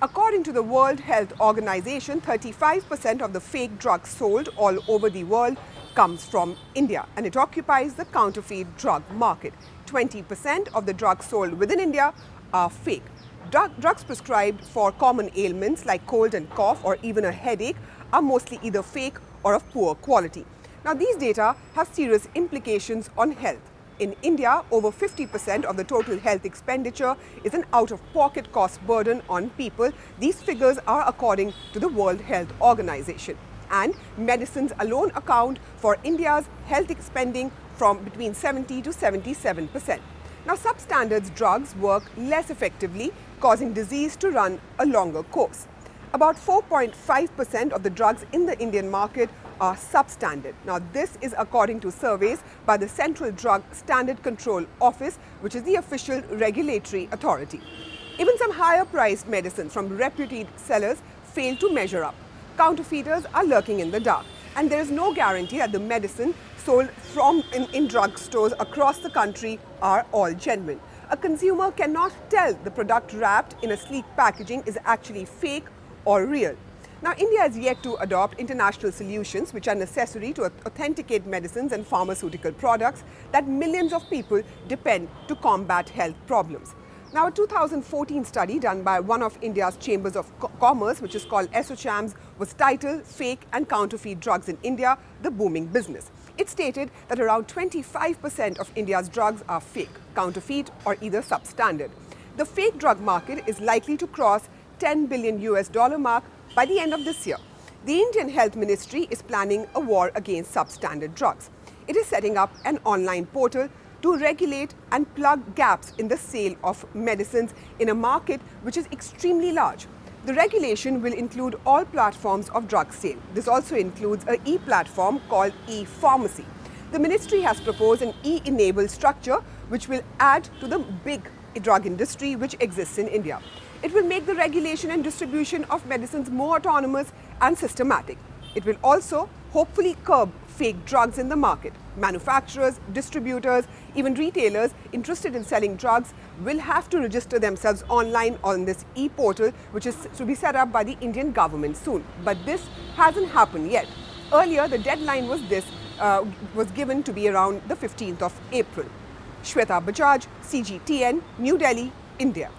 According to the World Health Organization, 35% of the fake drugs sold all over the world comes from India, and it occupies the counterfeit drug market. 20% of the drugs sold within India are fake. Drugs prescribed for common ailments like cold and cough or even a headache are mostly either fake or of poor quality. Now, these data have serious implications on health. In India, over 50% of the total health expenditure is an out-of-pocket cost burden on people. These figures are according to the World Health Organization. And medicines alone account for India's health spending from between 70 to 77%. Now, substandard drugs work less effectively, causing disease to run a longer course. About 4.5% of the drugs in the Indian market are substandard. Now, this is according to surveys by the Central Drug Standard Control Office, which is the official regulatory authority. Even some higher priced medicines from reputed sellers fail to measure up. Counterfeiters are lurking in the dark, and there is no guarantee that the medicine sold in drugstores across the country are all genuine. A consumer cannot tell the product wrapped in a sleek packaging is actually fake or real. Now, India has yet to adopt international solutions which are necessary to authenticate medicines and pharmaceutical products that millions of people depend to combat health problems. Now, a 2014 study done by one of India's chambers of commerce, which is called ASSOCHAMS, was titled Fake and Counterfeit Drugs in India, the Booming Business. It stated that around 25% of India's drugs are fake, counterfeit or either substandard. The fake drug market is likely to cross $10 billion mark by the end of this year. The Indian Health Ministry is planning a war against substandard drugs. It is setting up an online portal to regulate and plug gaps in the sale of medicines in a market which is extremely large. The regulation will include all platforms of drug sale. This also includes an e-platform called e-pharmacy. The ministry has proposed an e-enabled structure which will add to the big drug industry which exists in India. It will make the regulation and distribution of medicines more autonomous and systematic. It will also hopefully curb fake drugs in the market. Manufacturers, distributors, even retailers interested in selling drugs will have to register themselves online on this e-portal, which is to be set up by the Indian government soon. But this hasn't happened yet. Earlier, the deadline was given to be around the 15th of April. Shweta Bajaj, CGTN, New Delhi, India.